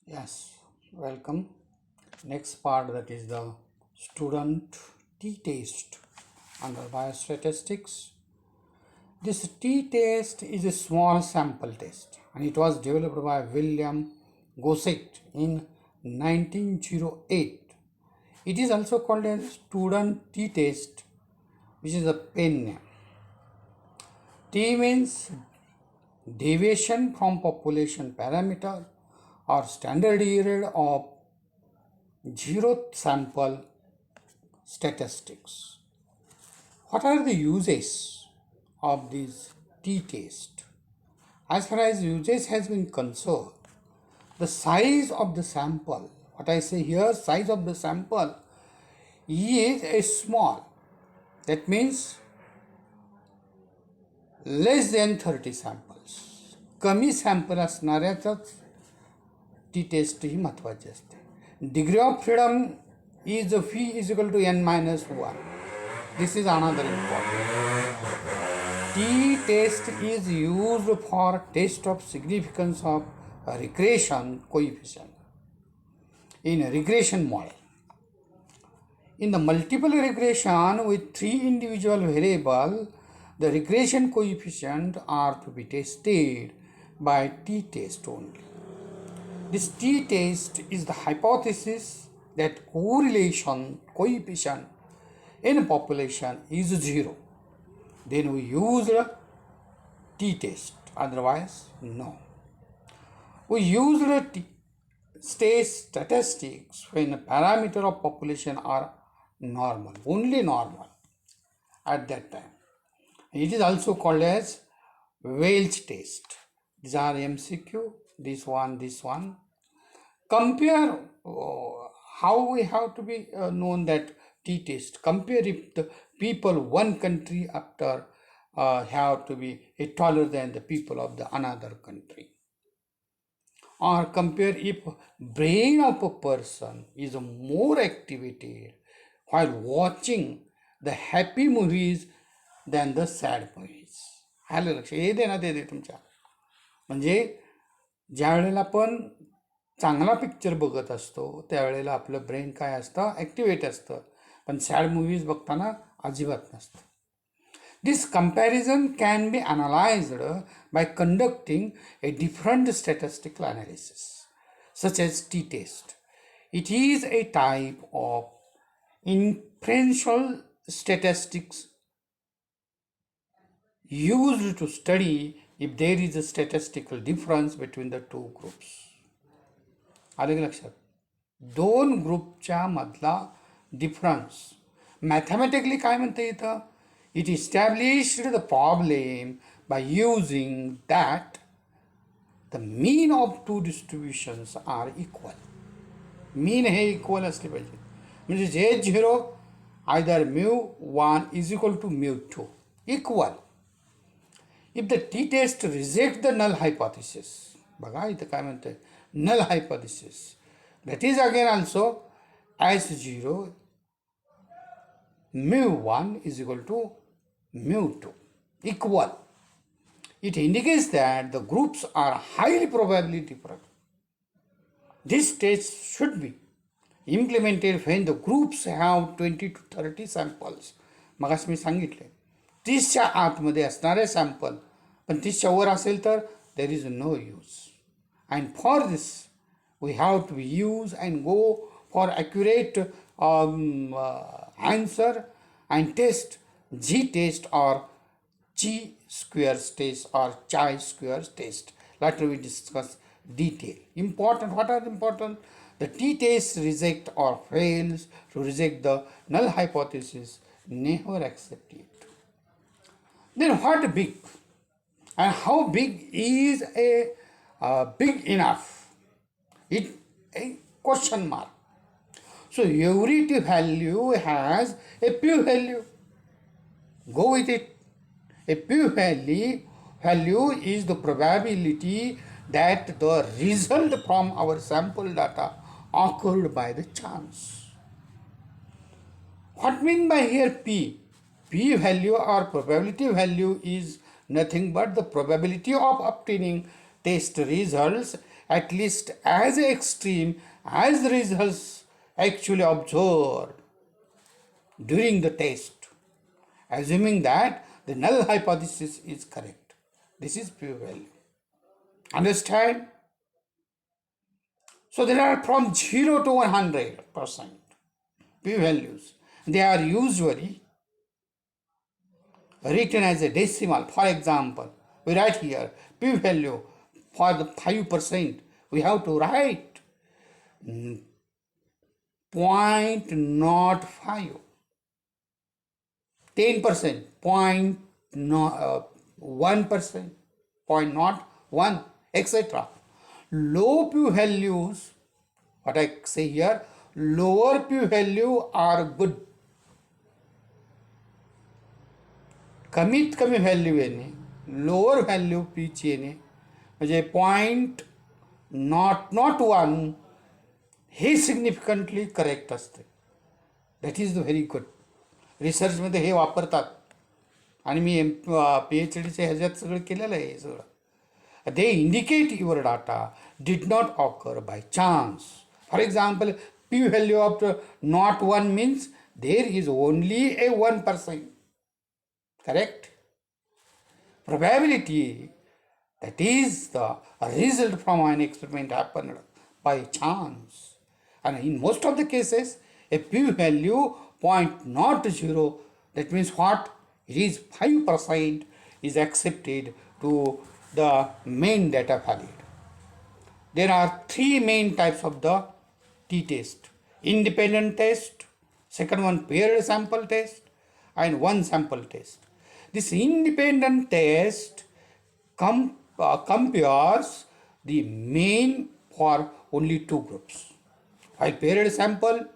Yes, welcome. Next part, that is the student t-test under biostatistics. This t-test is a small sample test and it was developed by William Gossett in 1908. It is also called a student t-test, which is a pen name. T means deviation from population parameter or standard error of zeroth sample statistics. What are the uses of this t-test? As far as usage has been concerned, the size of the sample, what I say here, size of the sample is a small. That means less than 30 samples. कमी sample असणाऱ्याचाच t test ही महत्त्वाची असते. Degree of freedom is phi is equal to n-1. This is another important. T-test is used for test of significance of regression coefficient in a regression model. In the multiple regression with 3 individual variables, the regression coefficient are to be tested by t-test only. This t-test is the hypothesis that correlation coefficient in population is 0. Then we use t-test, otherwise no. We use t-test statistics when parameter of population are normal, only normal at that time. It is also called as Welch test. These are MCQ, this one. Compare how we have to be known that t-test. Compare if the people one country after have to be taller than the people of the another country. Or compare if brain of a person is more activated while watching the happy movies than the sad movies. आलं लक्ष, हे देण्यात येते तुमच्या. म्हणजे ज्या वेळेला आपण चांगला पिक्चर बघत असतो त्यावेळेला आपलं ब्रेन काय असतं, ॲक्टिवेट असतं, पण सॅड मूवीज बघताना अजिबात नसतं. This comparison can be analyzed by conducting a different statistical analysis, such as t-test. It is a type of inferential statistics used to study if there is a statistical difference between the two groups. आलं की लक्षात? दोन ग्रुपच्या मधला difference mathematically काय म्हणता येतं? It established the problem by using that the mean of two distributions are equal. Mean हे इक्वल असले पाहिजे. म्हणजे Z0 either μ1 is equal to μ2 equal. If the t-test reject the null hypothesis, बघा इथं काय म्हणतंय, null hypothesis, that is again also S0 μ1 is equal to μ2 equal. It indicates that the groups are highly probably different. This test should be implemented when the groups have 20 to 30 samples. मगाशी मी सांगितले 30च्या आतमध्ये असणारे sample, पण 30च्या वर असेल तर there is no use. And for this we have to use and go for accurate answer and test z test or chi squares test or chi squares test. Later we discuss detail. Important, what are important? The t-test reject or fails to reject the null hypothesis, never accept it. Then what big? And how big is a big enough? It a question mark. So every t value has a p value. Go with it. A p value is the probability that the result from our sample data occurred by the chance. What mean by here p? P value or probability value is nothing but the probability of obtaining test results at least as extreme as the results actually observed during the test, assuming that the null hypothesis is correct. This is p-value. Understand? So there are from 0 to 100% p-values. They are usually written as a decimal. For example, we write here p-value for the 5%. We have to write 0.05. 10%, 0.1%, 0.01, etc. Low p-values, what I say here, lower p-value are good. कमीत कमी value येणे, lower value पीची येणे म्हणजे 0.001 हे significantly correct असते. That is the very good. रिसर्चमध्ये हे वापरतात आणि मी PhDच्या ह्याच्यात सगळं केलेलं आहे. हे सगळं they indicate your data did not occur by chance. For example, p-value of 0.1 means there is only a 1%. Correct? Probability, that is the result from an experiment happened by chance. And in most of the cases, a p-value 0.0, that means what? It is 5% is accepted to the main data valid. There are three main types of the t-test. Independent test, second one paired sample test, and one sample test. This independent test compares the mean for only two groups, while paired sample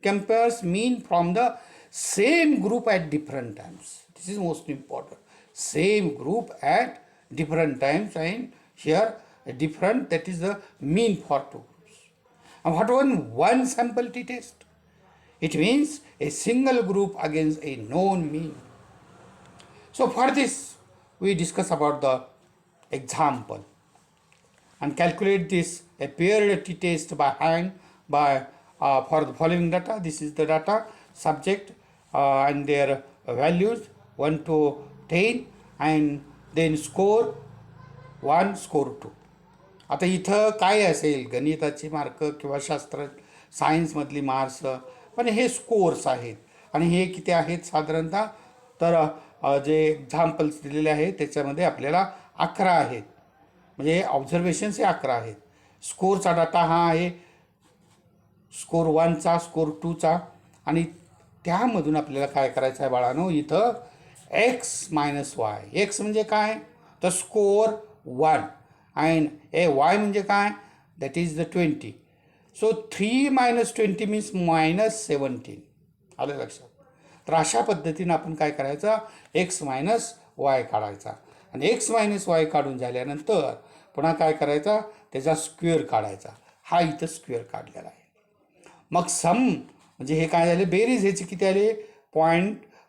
compares mean from the same group at different times. This is most important. Same group at different times, and here a different, that is the mean for two groups. And what one sample t-test? It means a single group against a known mean. So for this, we discuss about the example and calculate this a paired t-test by hand for the following data. This is the data, subject and their values 1 to 10, and then score 1, score 2. आता इथं काय असेल, गणिताची mark किंवा शास्त्र सायन्समधली marks, पण हे scores आहेत. आणि हे किती आहेत साधारणतः, तर जे एक्झाम्पल्स दिलेले आहेत त्याच्यामध्ये आपल्याला 11 आहेत. म्हणजे ऑब्झर्वेशन्स हे 11 आहेत. स्कोरचा डाटा हा आहे स्कोर 1चा, स्कोर 2चा, आणि त्यामधून आपल्याला काय करायचं आहे बाळांनो, इथं x मायनस वाय. एक्स म्हणजे काय, तर स्कोर 1, अँड वाय म्हणजे काय, that is the 20. So 3 - 20 means -17. आलं लक्षात. तर अशा पद्धतीनं आपण काय करायचं, x मायनस वाय काढायचा, आणि x मायनस वाय काढून झाल्यानंतर पुन्हा काय करायचा, त्याचा स्क्वेअर काढायचा. हा इथं स्क्वेअर काढलेला आहे. मग सम म्हणजे हे काय झाले, बेरीज ह्याची किती आली,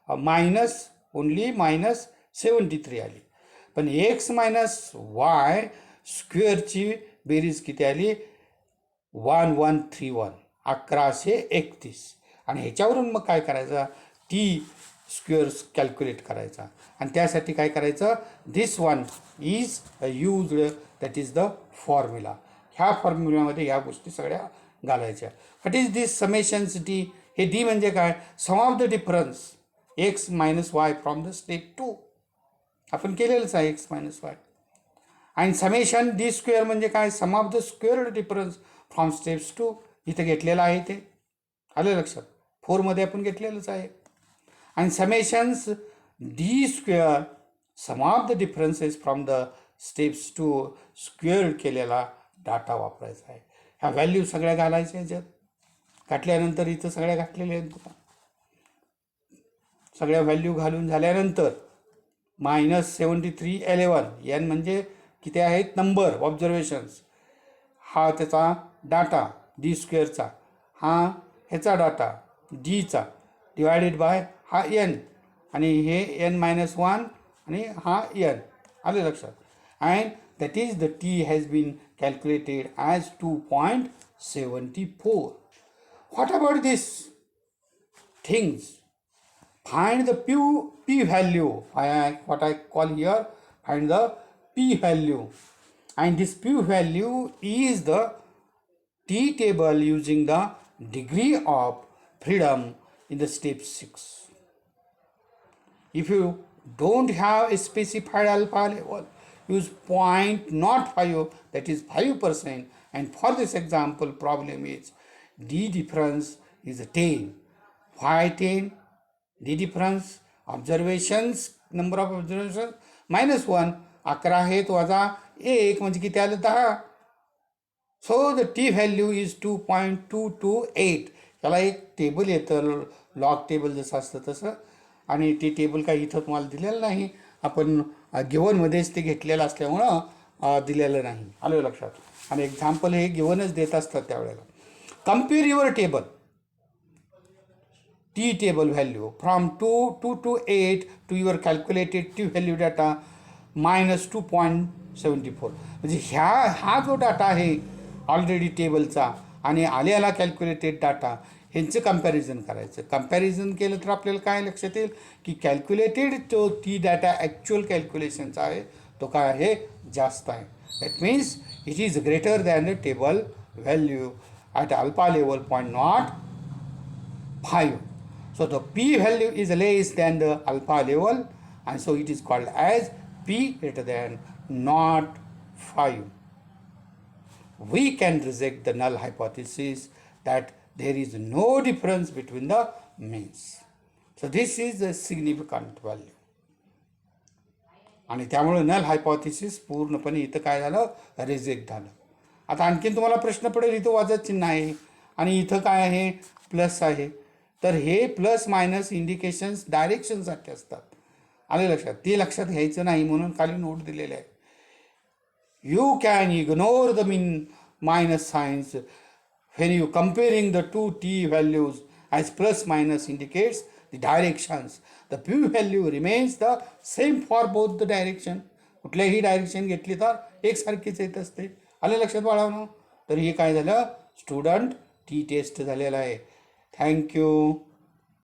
-73 आली. पण x मायनस वाय स्क्वेअरची बेरीज किती आली, 1131, 1131. आणि ह्याच्यावरून मग काय करायचं, टी स्क्वेअर कॅल्क्युलेट करायचा. आणि त्यासाठी काय करायचं, this one is used, that is the formula. ह्या फॉर्म्युल्यामध्ये ह्या गोष्टी सगळ्या घालायच्या. What is this summations D, हे डी म्हणजे काय, sum of the difference X minus Y from the step 2. आपण केलेलंच आहे एक्स मायनस वाय. आणि समेशन डी स्क्वेअर म्हणजे काय, sum of the square difference from steps 2. इथं घेतलेलं आहे ते, आलं लक्षात. 4मध्ये आपण घेतलेलंच आहे. आणि summations D square sum of the differences from the steps 2 square केलेला डाटा वापरायचा आहे. ह्या व्हॅल्यू सगळ्या घालायच्या ह्याच्यात. घातल्यानंतर इथं सगळ्या घातलेल्या आहेत तुला. सगळ्या व्हॅल्यू घालून झाल्यानंतर -73 11 एन म्हणजे किती आहेत, नंबर ऑब्झर्वेशन्स. हा त्याचा डाटा डी स्क्वेअरचा, हा ह्याचा डाटा डीचा, डिवायडेड बाय हा एन, आणि हे n-1 आणि हा एन. आले लक्षात. And that is the t has been calculated as 2.74. What about this things? Find the p value. What I call here, find the p value, and this p value is the T table using the degree of freedom in the step 6. If you don't have a specified alpha level, use 0.05, that is 5%, and for this example problem is D difference is 10. Why 10? D difference, observations, number of observations -1, 11 आहेत वजा 1 म्हणजे किती आलं 10. So the T value is 2.228. त्याला एक table येतं, log table जसं असतं तसं, आणि ते टेबल काही इथं तुम्हाला दिलेलं नाही, आपण गिव्हनमध्येच ते घेतलेलं असल्यामुळं दिलेलं नाही. आलं लक्षात. आणि एक्झाम्पल हे गिव्हनच देत असतात त्यावेळेला. Compare your table T table value from 228 to your calculated T value data minus 2.74. म्हणजे हा जो डाटा आहे ऑलरेडी टेबलचा आणि आलेला कॅल्क्युलेटेड डाटा, ह्यांचं कम्पॅरिझन करायचं. कम्पॅरिझन केलं तर आपल्याला काय लक्षात येईल की कॅल्क्युलेटेड जो ती डाटा ॲक्च्युअल कॅल्क्युलेशनचा आहे तो काय आहे, जास्त आहे. That means it is greater than the table value at alpha level 0.05. So the p value is less than the alpha level, and so it is called as p greater than 0.5. We can reject the null hypothesis that there is no difference between the means. So this is a significant value. आणि त्यामुळे नल हायपॉथिसिस पूर्णपणे इथं काय झालं, reject झालं. आता आणखीन तुम्हाला प्रश्न पडेल, इथं वाजत चिन्ह आहे आणि इथं काय आहे, प्लस आहे. तर हे प्लस मायनस इंडिकेशन्स डायरेक्शनसाठी असतात. आले लक्षात. ते लक्षात घ्यायचं नाही म्हणून खाली नोट दिलेले आहे. You can ignore the minus signs when you comparing the two t values, as plus minus indicates the directions. The p value remains the same for both the direction. कुठल्याही डायरेक्शन घेतली तर एकसारखीच येत असते. आले लक्षात बाळांनो. तर हे काय झालं, स्टुडंट टी टेस्ट झालेला आहे. थँक्यू.